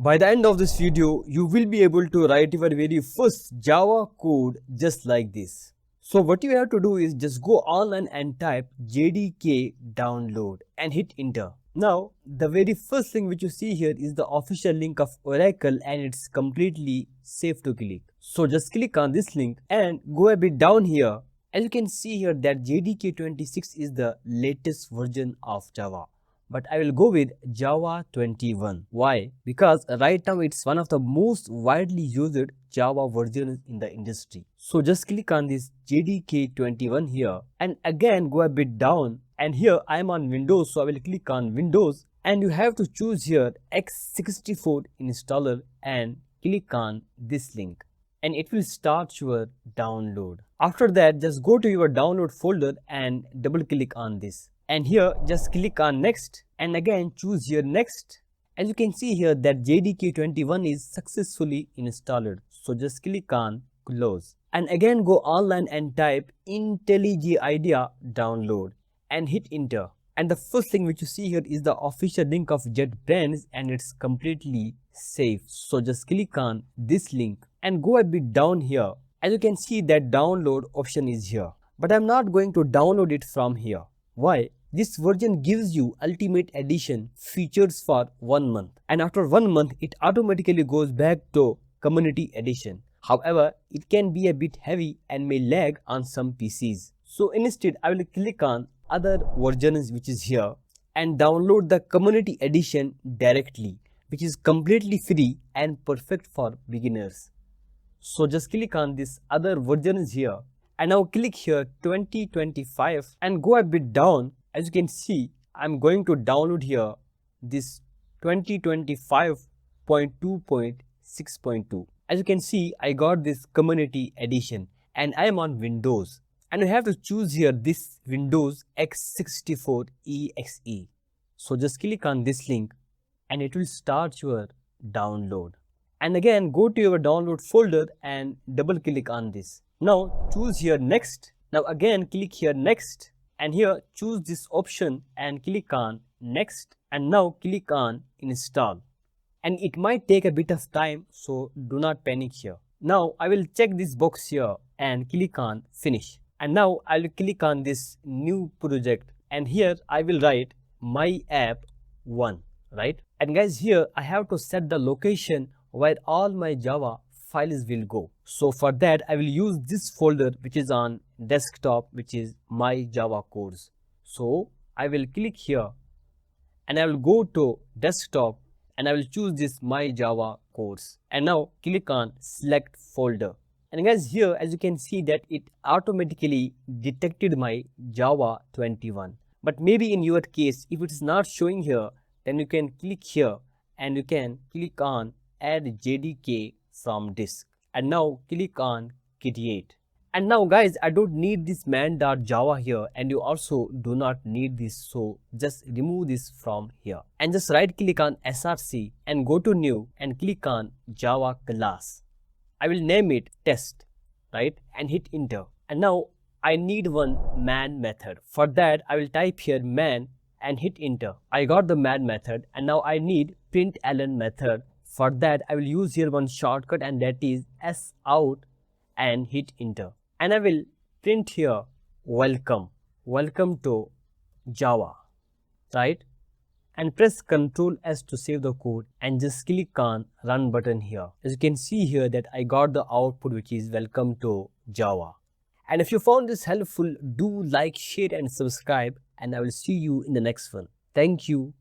By the end of this video, you will be able to write your very first Java code just like this. So what you have to do is just go online and type JDK download and hit enter. Now, the very first thing which you see here is the official link of Oracle and it's completely safe to click. So just click on this link and go a bit down here. As you can see here that JDK 26 is the latest version of Java. But I will go with Java 21. Why? Because right now it's one of the most widely used Java versions in the industry. So just click on this JDK 21 here and again go a bit down, and here I am on Windows, so I will click on Windows and you have to choose here x64 installer and click on this link and it will start your download. After that, just go to your download folder and double click on this. And here just click on next and again choose here next. As you can see here that JDK 21 is successfully installed. So just click on close. And again go online and type IntelliJ idea download and hit enter. And the first thing which you see here is the official link of JetBrains and it's completely safe. So just click on this link and go a bit down here. As you can see that download option is here. But I'm not going to download it from here. Why? This version gives you Ultimate Edition features for 1 month and after 1 month it automatically goes back to Community Edition. However, it can be a bit heavy and may lag on some PCs. So instead I will click on other versions which is here and download the Community Edition directly, which is completely free and perfect for beginners. So just click on this other versions here and now click here 2025 and go a bit down. As you can see, I'm going to download here this 2025.2.6.2. As you can see, I got this Community Edition and I am on Windows. And you have to choose here this Windows x64 exe. So just click on this link and it will start your download. And again go to your download folder and double click on this. Now choose here next. Now again click here next and here choose this option and click on next and now click on install. And it might take a bit of time, so do not panic here. Now I will check this box here and click on finish. And now I will click on this new project and here I will write my app 1, right? And guys, here I have to set the location where all my Java files will go. So for that I will use this folder which is on desktop, which is my Java course. So I will click here and I will go to desktop and I will choose this my Java course and now click on select folder. And guys, here as you can see that it automatically detected my Java 21. But maybe in your case, if it is not showing here, then you can click here and you can click on add JDK from disk and now click on create. And now guys, I don't need this man.java here and you also do not need this, so just remove this from here and just right click on src and go to new and click on Java class. I will name it test, right, and hit enter. And now I need one man method. For that I will type here man and hit enter. I got the man method and now I need println method. For that I will use here one shortcut and that is sout and hit enter. And I will print here welcome to Java, right? And press Ctrl S to save the code and just click on run button here. As you can see here that I got the output which is welcome to Java. And if you found this helpful, do like, share and subscribe and I will see you in the next one. Thank you.